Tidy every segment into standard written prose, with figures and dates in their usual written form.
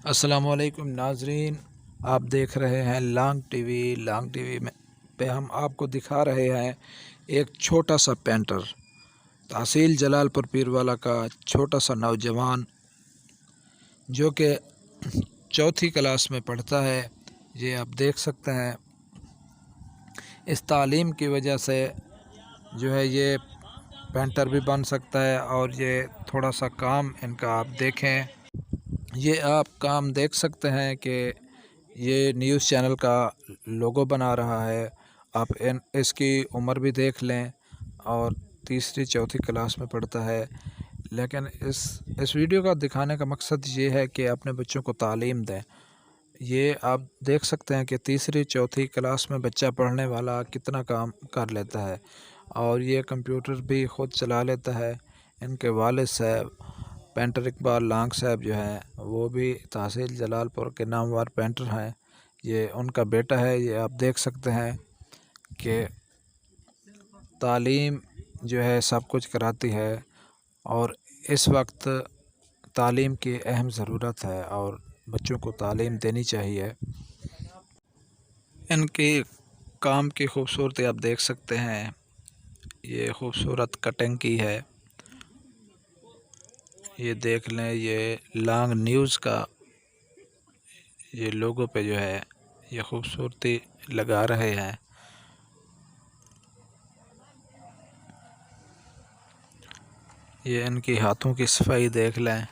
अस्सलाम वालेकुम नाजरीन, आप देख रहे हैं लॉन्ग टीवी में पे हम आपको दिखा रहे हैं एक छोटा सा पेंटर, तहसील जलालपुर पीरवाला का छोटा सा नौजवान जो कि चौथी क्लास में पढ़ता है। ये आप देख सकते हैं, इस तालीम की वजह से जो है ये पेंटर भी बन सकता है। और ये थोड़ा सा काम इनका आप देखें, ये आप काम देख सकते हैं कि ये न्यूज़ चैनल का लोगो बना रहा है। आप इसकी उम्र भी देख लें और तीसरी चौथी क्लास में पढ़ता है। लेकिन इस वीडियो का दिखाने का मकसद ये है कि अपने बच्चों को तालीम दें। ये आप देख सकते हैं कि तीसरी चौथी क्लास में बच्चा पढ़ने वाला कितना काम कर लेता है और ये कंप्यूटर भी ख़ुद चला लेता है। इनके वालिद साहब पेंटर इकबाल लांग साहब जो हैं वो भी तहसील जलालपुर के नामवर पेंटर हैं। ये उनका बेटा है। ये आप देख सकते हैं कि तालीम जो है सब कुछ कराती है और इस वक्त तालीम की अहम ज़रूरत है और बच्चों को तालीम देनी चाहिए। इनके काम की खूबसूरती आप देख सकते हैं, ये खूबसूरत कटिंग की है। ये देख लें, ये लॉन्ग न्यूज़ का ये लोगो पे जो है ये खूबसूरती लगा रहे हैं। ये इनकी हाथों की सफाई देख लें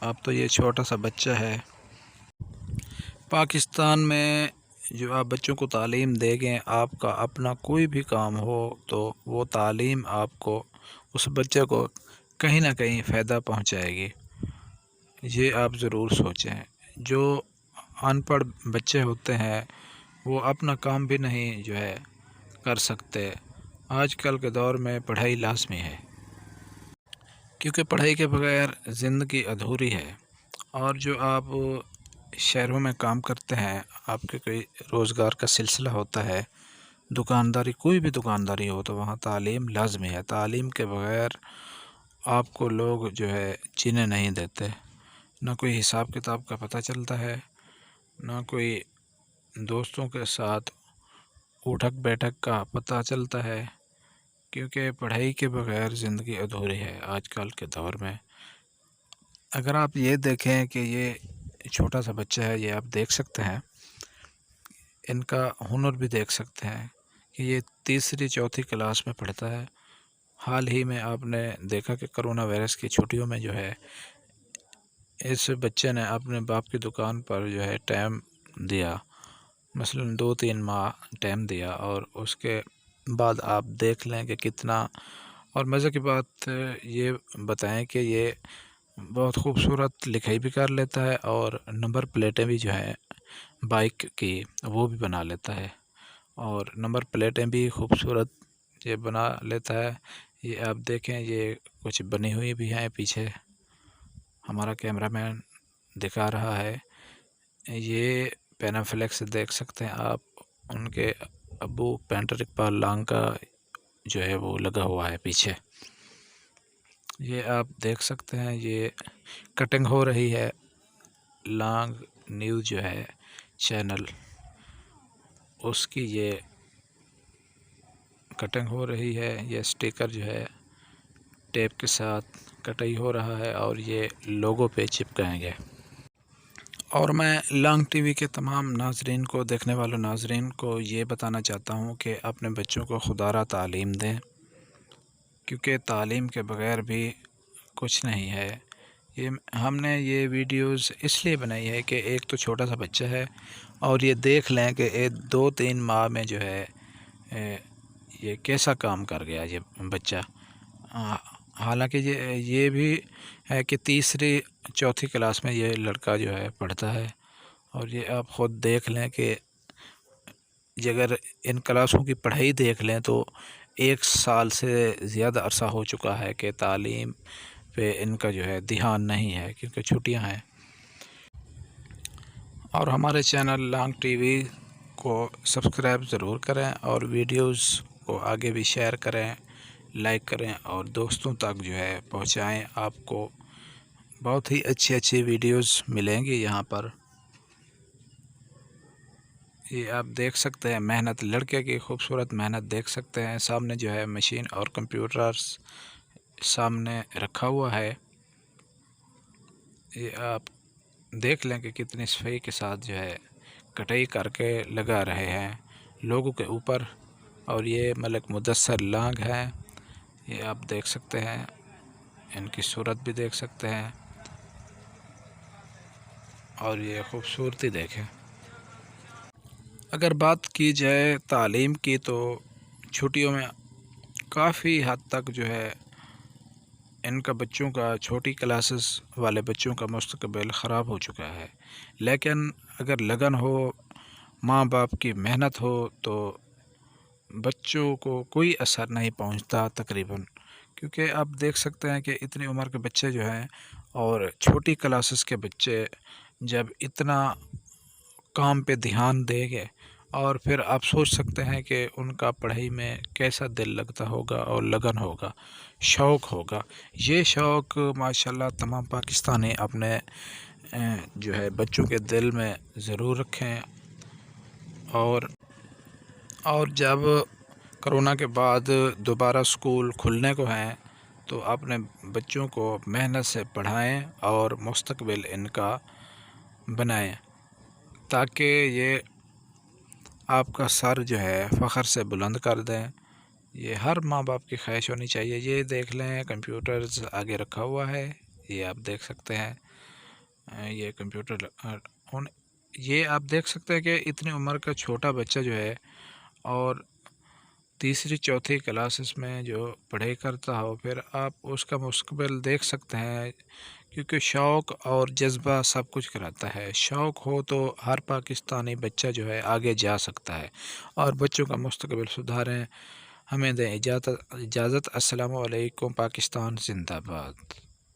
आप। तो ये छोटा सा बच्चा है। पाकिस्तान में जो आप बच्चों को तालीम देंगे, आपका अपना कोई भी काम हो तो वो तालीम आपको उस बच्चे को कहीं ना कहीं फ़ायदा पहुंचाएगी। ये आप ज़रूर सोचें। जो अनपढ़ बच्चे होते हैं वो अपना काम भी नहीं जो है कर सकते। आजकल के दौर में पढ़ाई लाज़मी है, क्योंकि पढ़ाई के बगैर ज़िंदगी अधूरी है। और जो आप शहरों में काम करते हैं, आपके कोई रोज़गार का सिलसिला होता है, दुकानदारी, कोई भी दुकानदारी हो, तो वहाँ तालीम लाज़मी है। तालीम के बगैर आपको लोग जो है जीने नहीं देते। ना कोई हिसाब किताब का पता चलता है, ना कोई दोस्तों के साथ उठक बैठक का पता चलता है, क्योंकि पढ़ाई के बगैर ज़िंदगी अधूरी है आजकल के दौर में। अगर आप ये देखें कि ये छोटा सा बच्चा है, ये आप देख सकते हैं, इनका हुनर भी देख सकते हैं कि ये तीसरी चौथी क्लास में पढ़ता है। हाल ही में आपने देखा कि कोरोना वायरस की छुट्टियों में जो है इस बच्चे ने अपने बाप की दुकान पर जो है टाइम दिया, मसलन 2-3 माह टाइम दिया। और उसके बाद आप देख लें कि कितना। और मज़े की बात ये बताएं कि ये बहुत खूबसूरत लिखाई भी कर लेता है और नंबर प्लेटें भी जो हैं बाइक की वो भी बना लेता है। और नंबर प्लेटें भी खूबसूरत ये बना लेता है। ये आप देखें, ये कुछ बनी हुई भी हैं पीछे, हमारा कैमरामैन दिखा रहा है। ये पैनाफ्लेक्स देख सकते हैं आप, उनके अब्बू पेंटर इकबाल लांग का जो है वो लगा हुआ है पीछे। ये आप देख सकते हैं, ये कटिंग हो रही है। लॉन्ग न्यूज़ जो है चैनल, उसकी ये कटिंग हो रही है। ये स्टिकर जो है टेप के साथ कटाई हो रहा है और ये लोगो पे चिपकाएंगे। और मैं लॉन्ग टीवी के तमाम नाजरीन को, देखने वाले नाजरीन को ये बताना चाहता हूँ कि अपने बच्चों को खुदारा तालीम दें, क्योंकि तालीम के बगैर भी कुछ नहीं है। ये हमने ये वीडियोस इसलिए बनाई है कि एक तो छोटा सा बच्चा है और ये देख लें कि 2-3 माह में जो है ये कैसा काम कर गया ये बच्चा। हालांकि ये भी है कि तीसरी चौथी क्लास में ये लड़का जो है पढ़ता है। और ये आप ख़ुद देख लें कि अगर इन क्लासों की पढ़ाई देख लें तो 1 साल से ज़्यादा अरसा हो चुका है कि तालीम पे इनका जो है ध्यान नहीं है, क्योंकि छुट्टियां हैं। और हमारे चैनल लॉन्ग टीवी को सब्सक्राइब ज़रूर करें और वीडियोस को आगे भी शेयर करें, लाइक करें और दोस्तों तक जो है पहुंचाएं। आपको بہت ہی اچھی ویڈیوز ملیں گی یہاں پر۔ یہ آپ دیکھ سکتے ہیں محنت، لڑکے کی خوبصورت محنت دیکھ سکتے ہیں۔ سامنے جو ہے مشین اور کمپیوٹرز سامنے رکھا ہوا ہے۔ یہ آپ دیکھ لیں کہ کتنی صفائی کے ساتھ جو ہے کٹائی کر کے لگا رہے ہیں لوگوں کے اوپر۔ اور یہ ملک مدثر لانگ ہیں، یہ آپ دیکھ سکتے ہیں، ان کی صورت بھی دیکھ سکتے ہیں، اور یہ خوبصورتی دیکھیں۔ اگر بات کی جائے تعلیم کی تو چھٹیوں میں کافی حد تک جو ہے ان کا بچوں کا، چھوٹی کلاسز والے بچوں کا مستقبل خراب ہو چکا ہے۔ لیکن اگر لگن ہو، ماں باپ کی محنت ہو تو بچوں کو کوئی اثر نہیں پہنچتا تقریباً، کیونکہ آپ دیکھ سکتے ہیں کہ اتنی عمر کے بچے جو ہیں اور چھوٹی کلاسز کے بچے جب اتنا کام پہ دھیان دیں گے، اور پھر آپ سوچ سکتے ہیں کہ ان کا پڑھائی میں کیسا دل لگتا ہوگا اور لگن ہوگا، شوق ہوگا۔ یہ شوق ماشاءاللہ تمام پاکستانی اپنے جو ہے بچوں کے دل میں ضرور رکھیں۔ اور جب کرونا کے بعد دوبارہ سکول کھلنے کو ہیں تو اپنے بچوں کو محنت سے پڑھائیں اور مستقبل ان کا بنائیں، تاکہ یہ آپ کا سر جو ہے فخر سے بلند کر دیں۔ یہ ہر ماں باپ کی خواہش ہونی چاہیے۔ یہ دیکھ لیں کمپیوٹرز آگے رکھا ہوا ہے، یہ آپ دیکھ سکتے ہیں، یہ کمپیوٹر یہ آپ دیکھ سکتے ہیں کہ اتنی عمر کا چھوٹا بچہ جو ہے اور تیسری چوتھی کلاسز میں جو پڑھائی کرتا ہو، پھر آپ اس کا مستقبل دیکھ سکتے ہیں، کیونکہ شوق اور جذبہ سب کچھ کراتا ہے۔ شوق ہو تو ہر پاکستانی بچہ جو ہے آگے جا سکتا ہے اور بچوں کا مستقبل سدھاریں۔ ہمیں دیں اجازت۔ السلام علیکم، پاکستان زندہ باد۔